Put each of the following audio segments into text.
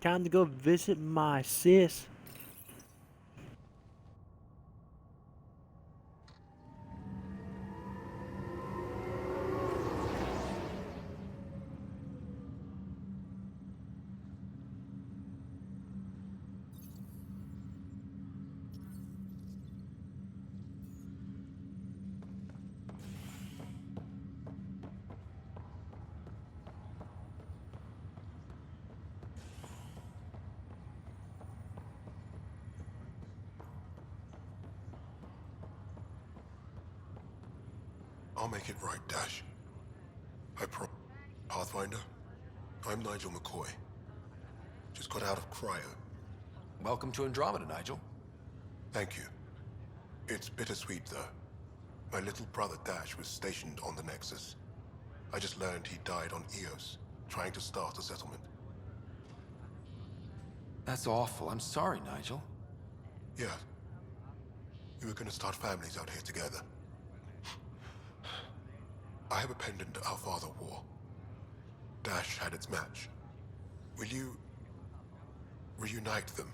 Time to go visit my sis. I'll make it right, Dash. Pathfinder, I'm Nigel McCoy. Just got out of cryo. Welcome to Andromeda, Nigel. Thank you. It's bittersweet, though. My little brother Dash was stationed on the Nexus. I just learned he died on Eos, trying to start a settlement. That's awful. I'm sorry, Nigel. Yeah. We were gonna start families out here together. I have a pendant our father wore. Dash had its match. Will you reunite them?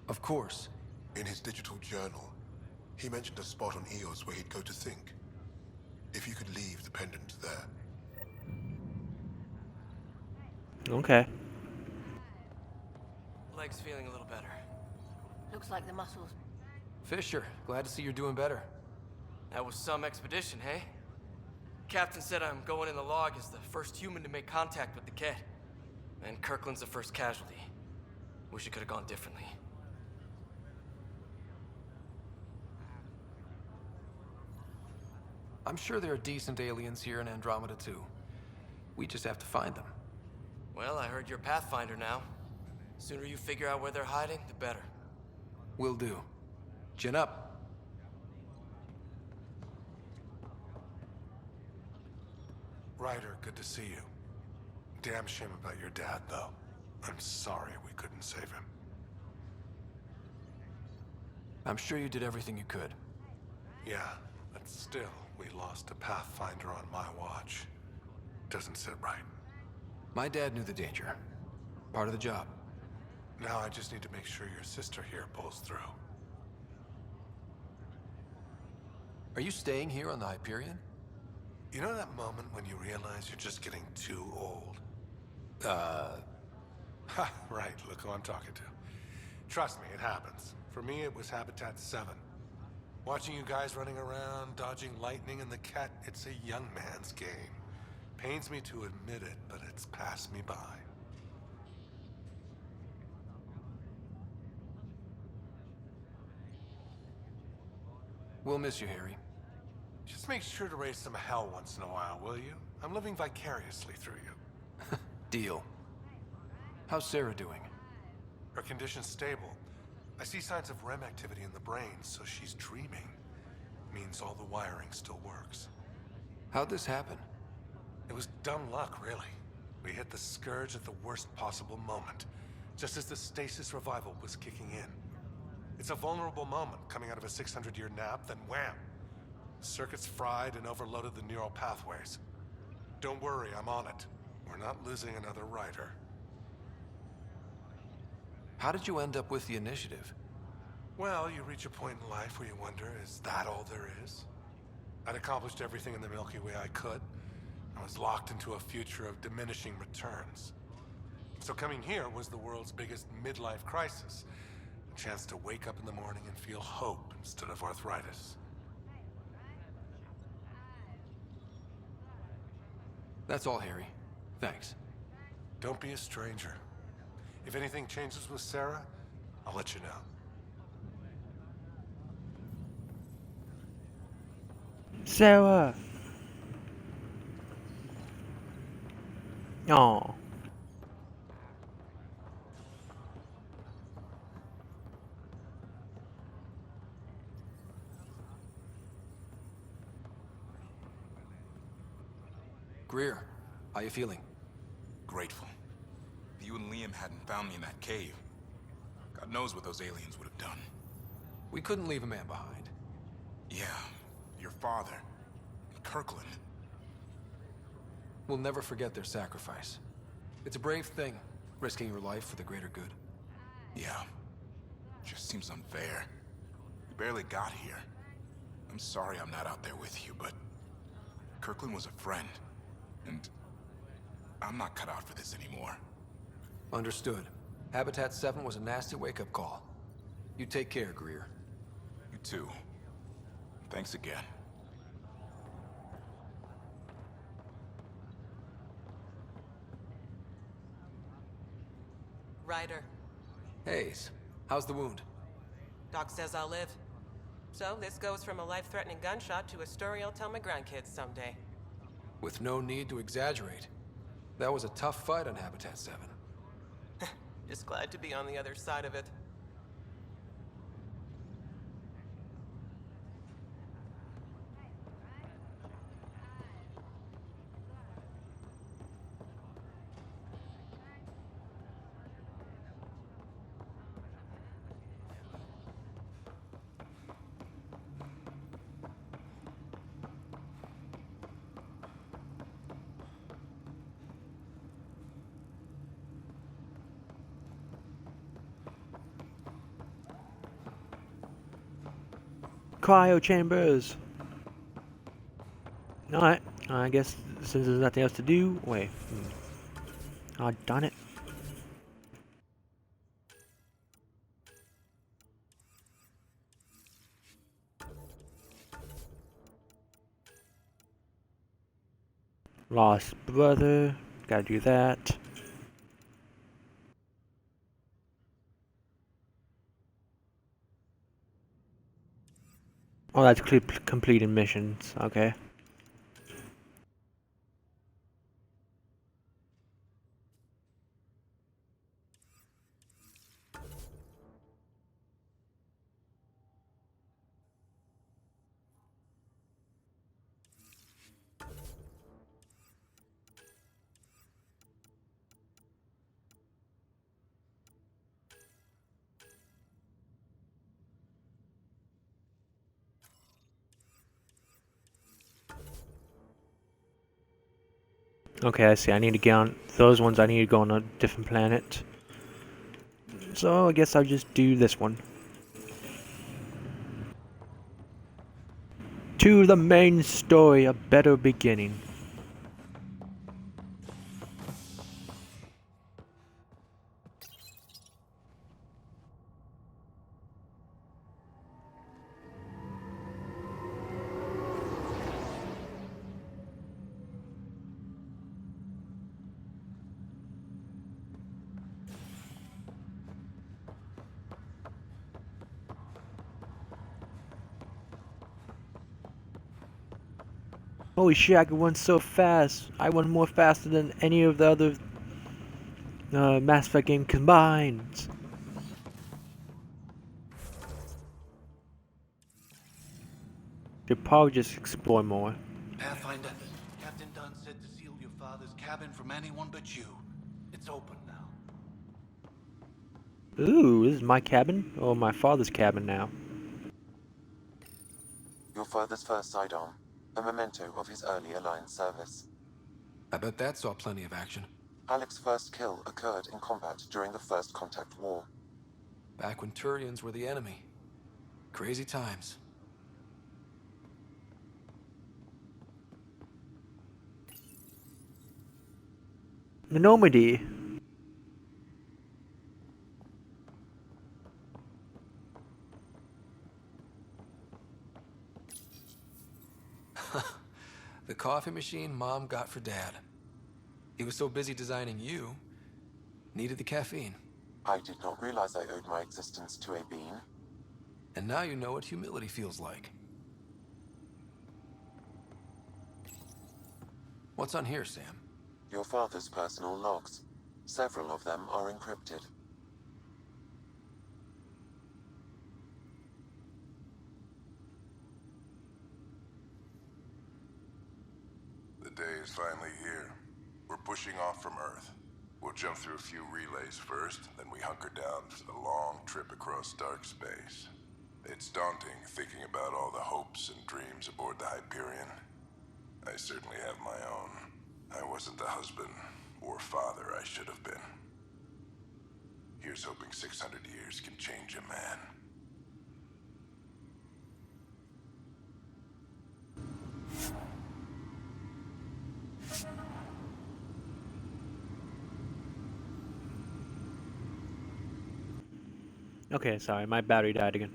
Of course. In his digital journal, he mentioned a spot on Eos where he'd go to think. If you could leave the pendant there. Okay. Leg's feeling a little better. Looks like the muscles. Fisher, glad to see you're doing better. That was some expedition, hey? Captain said I'm going in the log as the first human to make contact with the kid. And Kirkland's the first casualty. Wish it could have gone differently. I'm sure there are decent aliens here in Andromeda, too. We just have to find them. Well, I heard you're Pathfinder now. Sooner you figure out where they're hiding, the better. Will do. Chin up. Ryder, good to see you. Damn shame about your dad, though. I'm sorry we couldn't save him. I'm sure you did everything you could. Yeah, but still, we lost a Pathfinder on my watch. Doesn't sit right. My dad knew the danger. Part of the job. Now I just need to make sure your sister here pulls through. Are you staying here on the Hyperion? You know that moment when you realize you're just getting too old? Ha, right, look who I'm talking to. Trust me, it happens. For me, it was Habitat 7. Watching you guys running around, dodging lightning and the cat, it's a young man's game. Pains me to admit it, but it's passed me by. We'll miss you, Harry. Just make sure to raise some hell once in a while, will you? I'm living vicariously through you. Deal. How's Sarah doing? Her condition's stable. I see signs of REM activity in the brain, so she's dreaming. Means all the wiring still works. How'd this happen? It was dumb luck, really. We hit the Scourge at the worst possible moment, just as the stasis revival was kicking in. It's a vulnerable moment coming out of a 600-year nap, then wham! Circuits fried and overloaded the neural pathways. Don't worry, I'm on it. We're not losing another Ryder. How did you end up with the initiative? Well, you reach a point in life where you wonder, is that all there is? I'd accomplished everything in the Milky Way I could. I was locked into a future of diminishing returns. So coming here was the world's biggest midlife crisis. A chance to wake up in the morning and feel hope instead of arthritis. That's all, Harry. Thanks. Don't be a stranger. If anything changes with Sarah, I'll let you know. Sarah. Oh. Greer, how you feeling? Grateful. If you and Liam hadn't found me in that cave, God knows what those aliens would have done. We couldn't leave a man behind. Yeah, your father, and Kirkland. We'll never forget their sacrifice. It's a brave thing, Risking your life for the greater good. Yeah. Just seems unfair. You barely got here. I'm sorry I'm not out there with you, but Kirkland was a friend, and I'm not cut out for this anymore. Understood. Habitat 7 was a nasty wake-up call. You take care, Greer. You too. Thanks again. Ryder, Hayes, how's the wound? Doc says I'll live. So this goes from a life-threatening gunshot to a story I'll tell my grandkids someday. With no need to exaggerate. That was a tough fight on Habitat 7. Just glad to be on the other side of it. Cryo chambers. Alright, I guess since there's nothing else to do, wait. Oh, darn it. Lost brother, gotta do that. Oh, that's completing missions, okay. Okay, I see. I need to get on those ones. I need to go on a different planet. So I guess I'll just do this one. To the main story, a better beginning. Holy shit, I could run so fast. I run more faster than any of the other Mass Effect game combined. Should probably just explore more. Pathfinder, Captain Dunn said to seal your father's cabin from anyone but you. It's open now. Ooh, this is my cabin? Or my father's cabin now. Your father's first sidearm, a memento of his early Alliance service. I bet that saw plenty of action. Alec's first kill occurred in combat during the First Contact War. Back when Turians were the enemy. Crazy times. Andromeda. The coffee machine Mom got for Dad. He was so busy designing you, needed the caffeine. I did not realize I owed my existence to a bean. And now you know what humility feels like. What's on here, Sam? Your father's personal logs. Several of them are encrypted. The day is finally here. We're pushing off from Earth. We'll jump through a few relays first, then we hunker down for the long trip across dark space. It's daunting thinking about all the hopes and dreams aboard the Hyperion. I certainly have my own. I wasn't the husband or father I should have been. Here's hoping 600 years can change a man. Okay, sorry, my battery died again.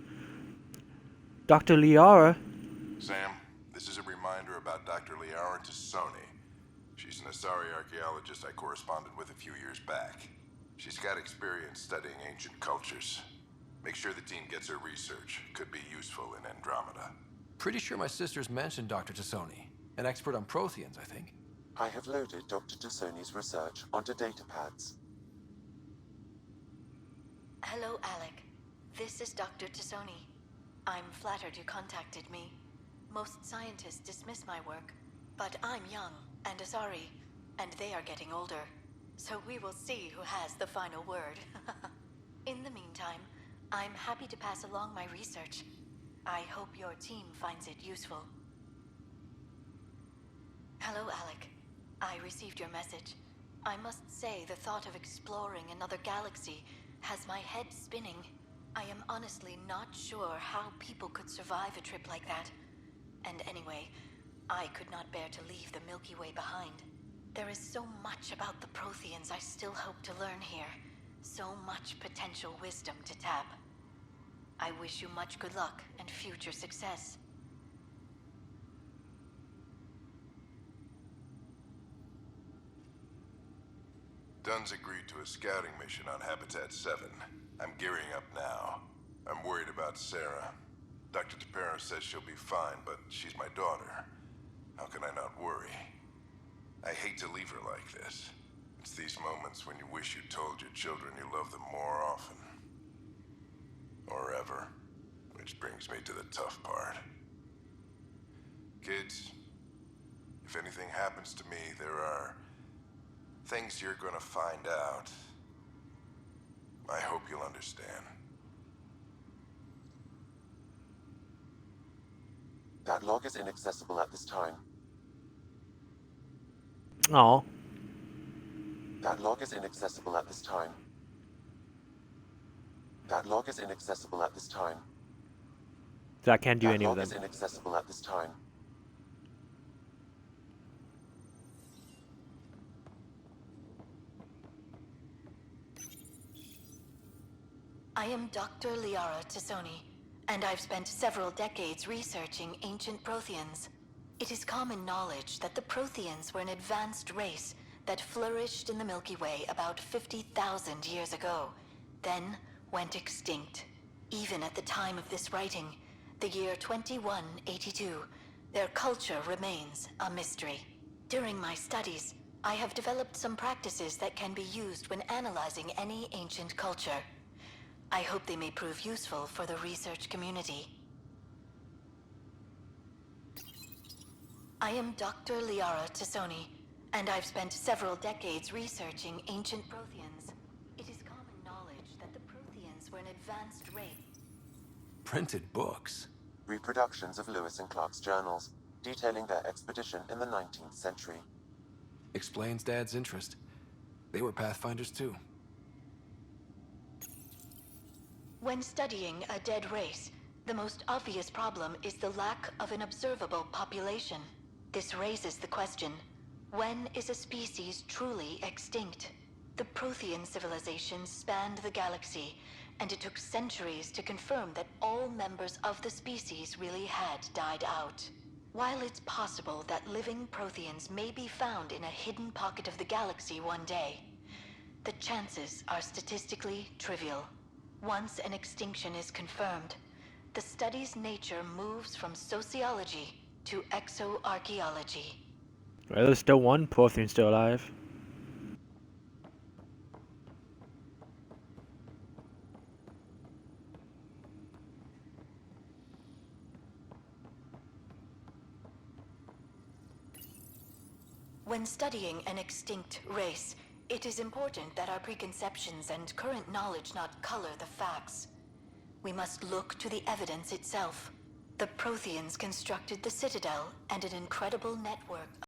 Dr. Liara? Sam, this is a reminder about Dr. Liara Tassoni. She's an Asari archaeologist I corresponded with a few years back. She's got experience studying ancient cultures. Make sure the team gets her research. Could be useful in Andromeda. Pretty sure my sister's mentioned Dr. Tassoni. An expert on Protheans, I think. I have loaded Dr. Tassoni's research onto datapads. Hello, Alec. This is Dr. Tassoni. I'm flattered you contacted me. Most scientists dismiss my work, but I'm young and Asari, and they are getting older. So we will see who has the final word. In the meantime, I'm happy to pass along my research. I hope your team finds it useful. Hello, Alec. I received your message. I must say the thought of exploring another galaxy has my head spinning. I am honestly not sure how people could survive a trip like that. And anyway, I could not bear to leave the Milky Way behind. There is so much about the Protheans I still hope to learn here. So much potential wisdom to tap. I wish you much good luck and future success. Dunn's agreed to a scouting mission on Habitat 7. I'm gearing up now. I'm worried about Sarah. Dr. Tapero says she'll be fine, but she's my daughter. How can I not worry? I hate to leave her like this. It's these moments when you wish you told your children you love them more often. Or ever. Which brings me to the tough part. Kids, if anything happens to me, there are things you're gonna find out. I hope you'll understand. That log is inaccessible at this time. Oh, That log is inaccessible at this time. That log is inaccessible at this time. so I can't do That any of log them. is inaccessible at this time. I am Dr. Liara Tassoni, and I've spent several decades researching ancient Protheans. It is common knowledge that the Protheans were an advanced race that flourished in the Milky Way about 50,000 years ago, then went extinct. Even at the time of this writing, the year 2182, their culture remains a mystery. During my studies, I have developed some practices that can be used when analyzing any ancient culture. I hope they may prove useful for the research community. I am Dr. Liara Tassoni, and I've spent several decades researching ancient Protheans. It is common knowledge that the Protheans were an advanced race. Printed books? Reproductions of Lewis and Clark's journals, detailing their expedition in the 19th century. Explains Dad's interest. They were Pathfinders too. When studying a dead race, the most obvious problem is the lack of an observable population. This raises the question, when is a species truly extinct? The Prothean civilization spanned the galaxy, and it took centuries to confirm that all members of the species really had died out. While it's possible that living Protheans may be found in a hidden pocket of the galaxy one day, the chances are statistically trivial. Once an extinction is confirmed, the study's nature moves from sociology to exoarchaeology. Well, there's still one Prothean still alive. When studying an extinct race, it is important that our preconceptions and current knowledge not color the facts. We must look to the evidence itself. The Protheans constructed the Citadel and an incredible network